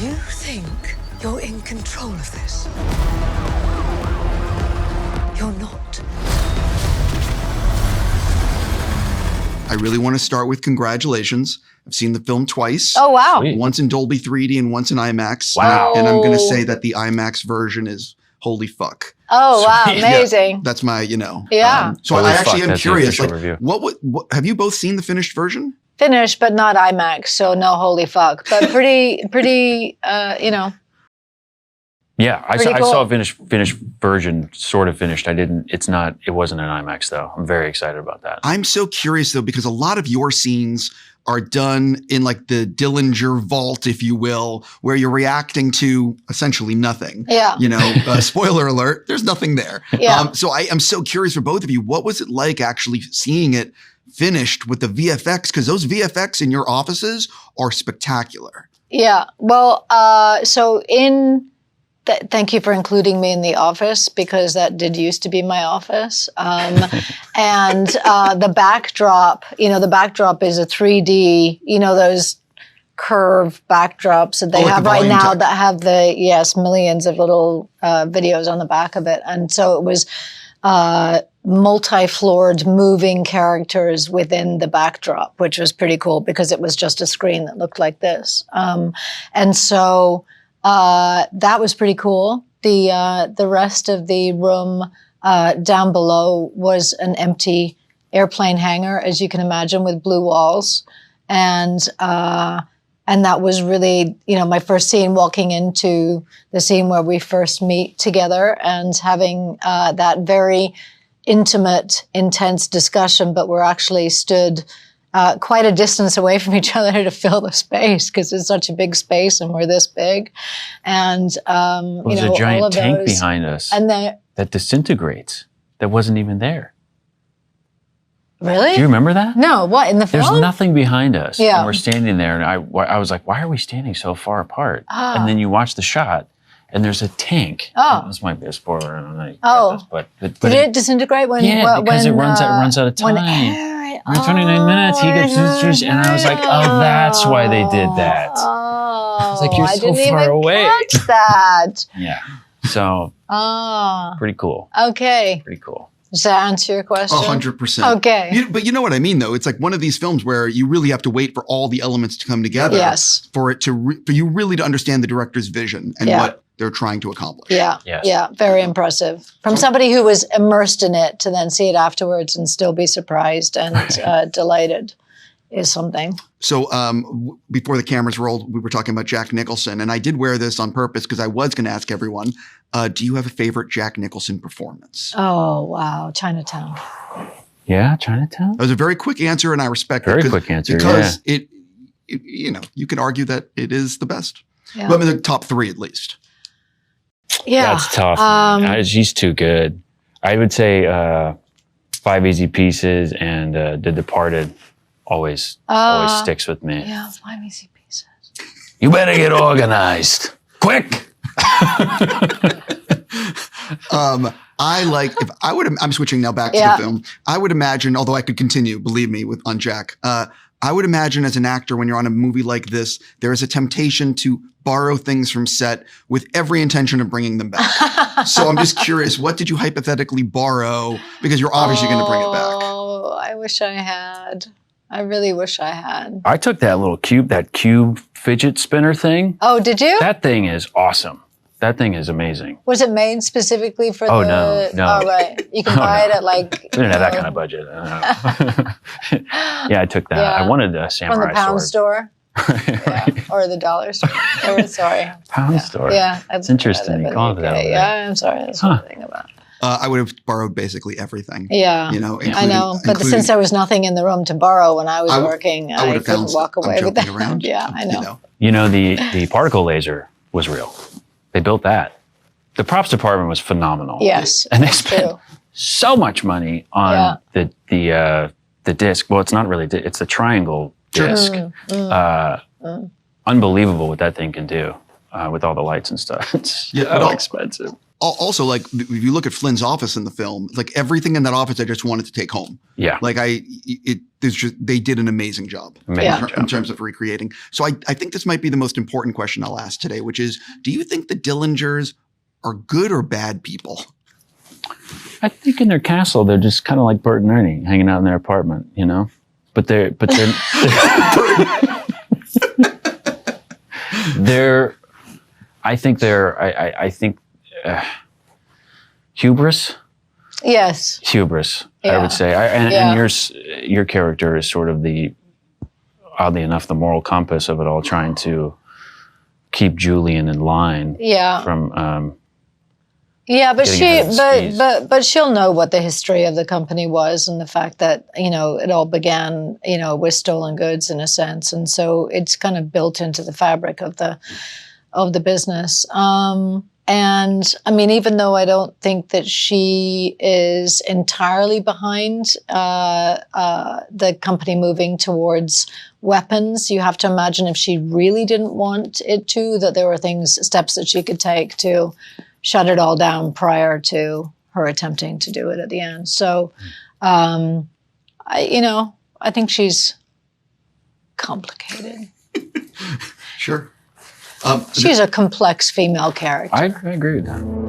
You think you're in control of this? You're not. I really want to start with congratulations. I've seen the film twice. Oh, wow. Sweet. Once in Dolby 3D and once in IMAX. Wow. And I'm going to say that the IMAX version is holy fuck. Oh, wow. Sweet. Amazing. That's my, you know. Yeah. So Holy I fuck, actually am that's the curious. official Like, review. what have you both seen the finished version? Finished, but not IMAX, so no holy fuck. But pretty, you know. Yeah, I Pretty saw a cool. finished version, sort of finished. It wasn't an IMAX though. I'm very excited about that. I'm so curious though, because a lot of your scenes are done in like the Dillinger vault, if you will, where you're reacting to essentially nothing. Yeah. You know, spoiler alert, there's nothing there. Yeah. So I am so curious for both of you. What was it like actually seeing it finished with the VFX? Because those VFX in your offices are spectacular. Yeah. Well, so thank you for including me in the office, because that did used to be my office. And the backdrop, the backdrop is a 3D, those curve backdrops that they like have the right volume now tech. that have millions of little videos on the back of it. And so it was multi-floored moving characters within the backdrop, which was pretty cool because it was just a screen that looked like this. And so that was pretty cool. The rest of the room down below was an empty airplane hangar, as you can imagine, with blue walls. And that was really, my first scene, walking into the scene where we first meet together and having that very intimate, intense discussion, but we're actually stood quite a distance away from each other to fill the space because it's such a big space and we're this big. And, There's a all giant of tank those. behind us And then, that disintegrates. That wasn't even there. really? Do you remember that? No, what, in the film? There's nothing behind us. Yeah. And we're standing there, and I was like, why are we standing so far apart? Ah. And then you watch the shot, and there's a tank. Oh. This might be a spoiler. I don't know. Oh. But Did it disintegrate when? Yeah, because when, it runs out of time. Every 29 minutes, he gets, and I was like, oh, that's why they did that. Oh, like, you're I so didn't far even away. catch that. Yeah. So, Oh, pretty cool. okay. Pretty cool. Does that answer your question? 100%. Okay. But you know what I mean, though? It's like one of these films where you really have to wait for all the elements to come together. Yes. For it to for you really to understand the director's vision and Yeah. what they're trying to accomplish. Yeah. Yes. Yeah. Very impressive. From somebody who was immersed in it to then see it afterwards and still be surprised and delighted is something. So before the cameras rolled, we were talking about Jack Nicholson, and I did wear this on purpose because I was going to ask everyone, do you have a favorite Jack Nicholson performance? Oh, wow. Chinatown. Yeah, Chinatown? That was a very quick answer, and I respect Very it. 'cause- quick answer, Because it, you can argue that it is the best. Yeah. Well, I mean, the top three at least. Yeah. That's tough. man. She's too good. I would say 5 Easy Pieces and The Departed always sticks with me. Yeah. 5 Easy Pieces. You better get organized. Quick! I'm switching now back to Yeah. the film. I would imagine, although I could continue, believe me, on Jack, I would imagine as an actor, when you're on a movie like this, there is a temptation to borrow things from set with every intention of bringing them back. So I'm just curious, what did you hypothetically borrow? Because you're obviously going to bring it back. Oh, I wish I had. I really wish I had. I took that little cube fidget spinner thing. Oh, did you? That thing is awesome. That thing is amazing. Was it made specifically for Oh, the... no. Oh, right. You can Oh, buy no. it at like... We didn't have that kind of budget. I don't know. Yeah, I took that. Yeah. I wanted a From samurai the pound sword. store. Yeah. Or the dollar store. Oh, sorry. Pound store. Yeah. It's interesting. You call it that. over there. Yeah, I'm sorry. That's what I think about. I would have borrowed basically everything. Yeah. You know, I know. But since there was nothing in the room to borrow when I was working, I would I have couldn't found walk I'm away with joking that. around. Yeah, I know. You know, the particle laser was real. They built that. The props department was phenomenal. Yes. And they that's spent true. so much money on the disc. Well, it's not really, it's a triangle disc. Unbelievable what that thing can do with all the lights and stuff. It's so expensive. also, like, if you look at Flynn's office in the film, like everything in that office, I just wanted to take home. Yeah. Like they did an amazing job in terms of recreating. So I think this might be the most important question I'll ask today, which is, do you think the Dillingers are good or bad people? I think in their castle, they're just kind of like Bert and Ernie, hanging out in their apartment, you know? But they're I think hubris. Yes. Hubris, Yeah. I would say. And your character is sort of oddly enough, the moral compass of it all, trying to keep Julian in line. Yeah. From yeah, but but she'll know what the history of the company was, and the fact that, you know, it all began, you know, with stolen goods in a sense, and so it's kind of built into the fabric of the business. And I mean, even though I don't think that she is entirely behind the company moving towards weapons, you have to imagine if she really didn't want it to, that there were steps that she could take to shut it all down prior to her attempting to do it at the end. So, I think she's complicated. Sure. She's a complex female character. I agree with that.